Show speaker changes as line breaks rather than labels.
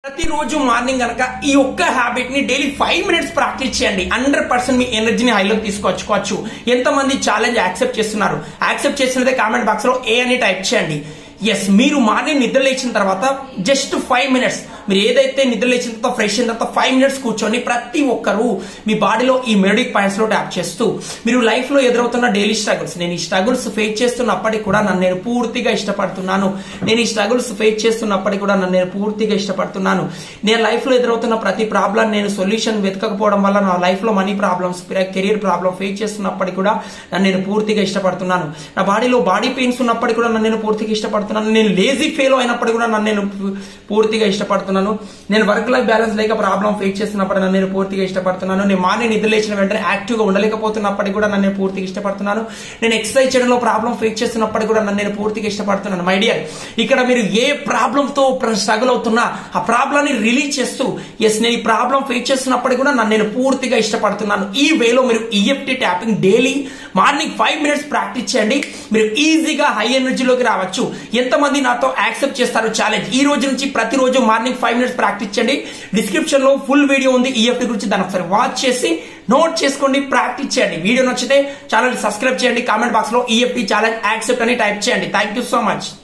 ప్రతిరోజు మార్నింగ్ గనక ఈ ఒక్క హ్యాబిట్ ని డైలీ 5 మినిట్స్ ప్రాక్టీస్ చేయండి. 100% మీ ఎనర్జీని హైలోకి తీసుకొచ్చుకోవచ్చు. ఎంతమంది ఛాలెంజ్ యాక్సెప్ట్ చేస్తున్నారు? యాక్సెప్ట్ చేసినదే కామెంట్ బాక్స్ లో ఏ అని టైప్ చేయండి. ఎస్, మీరు మార్నింగ్ నిద్ర లేచిన తర్వాత జస్ట్ 5 మినిట్స్ మీరు ఏదైతే నిద్ర లేచిన తర్వాత ఫ్రెష్ అయిన తర్వాత 5 మినిట్స్ కూర్చొని ప్రతి ఒక్కరు మీ బాడీలో ఈ మెలోడిక్ పాయింట్స్ లో ట్యాప్ చేస్తూ మీరు లైఫ్ లో ఎదురవుతున్న డైలీ స్ట్రగుల్స్, నేను ఈ స్ట్రగుల్స్ ఫేస్ చేస్తున్నప్పటికీ కూడా నన్ను నేను పూర్తిగా ఇష్టపడుతున్నాను, నేను ఈ స్ట్రగుల్స్ ఫేస్ చేస్తున్నప్పటికీ కూడా నన్ను నేను పూర్తిగా ఇష్టపడుతున్నాను, నేను లైఫ్ లో ఎదురవుతున్న ప్రతి ప్రాబ్లం నేను సొల్యూషన్ వెతకపోవడం వల్ల నా లైఫ్ లో money problems, career problem face చేస్తున్నప్పటికీ కూడా నన్ను నేను పూర్తిగా ఇష్టపడుతున్నాను, నా బాడీలో బాడీ పెయిన్స్ ఉన్నప్పటికీ కూడా నన్ను నేను పూర్తిగా ఇష్టపడుతున్నాను, నేను లేజీ ఫెయిల్ అయినప్పటికీ కూడా నన్ను నేను పూర్తిగా ఇష్టపడుతున్నాను, నేను వర్క్ లైఫ్ బ్యాలెన్స్ లేక ప్రాబ్లం ఫేస్ చేస్తున్నప్పుడు నన్ను నేను పూర్తిగా ఇష్టపడుతున్నాను, నేను మార్నింగ్ నిద్ర లేచిన వెంటనే యాక్టివ్ గా ఉండలేకపోతున్నప్పటికీ కూడా నన్ను నేను పూర్తిగా ఇష్టపడుతున్నాను, నేను ఎక్సర్సైజ్ చేయడంలో ప్రాబ్లం ఫేస్ చేస్తున్నప్పటికీ కూడా నన్ను నేను పూర్తిగా ఇష్టపడుతున్నాను. మై డియర్, ఇక్కడ మీరు ఏ ప్రాబ్లం తో స్ట్రగుల్ అవుతున్నా ఆ ప్రాబ్లం ని రిలీజ్ చేస్తూ ఎస్ నేను ఈ ప్రాబ్లం ఫేస్ చేస్తున్నప్పటికీ కూడా నన్ను నేను పూర్తిగా ఇష్టపడుతున్నాను, ఈ వేలో మీరు EFT tapping daily morning 5 minutes practice చేయండి. మీరు ఈజీగా హై ఎనర్జీలోకి రావచ్చు. ఎంతమంది నాతో యాక్సెప్ట్ చేస్తారు ఛాలెంజ్? ఈ రోజు నుంచి ప్రతిరోజు మార్నింగ్ 5 మినిట్స్ ప్రాక్టీస్ చేయండి. డిస్క్రిప్షన్ లో ఫుల్ వీడియో ఉంది ఈఎఫ్టీ గురించి, దాన్ని ఒకసారి వాచ్ చేసి నోట్ చేసుకోండి, ప్రాక్టీస్ చేయండి. వీడియో నచ్చితే ఛానల్ సబ్స్క్రైబ్ చేయండి, కామెంట్ బాక్స్ లో ఈఎఫ్టీ ఛాలెంజ్ యాక్సెప్ట్ అని టైప్ చేయండి. Thank you so much.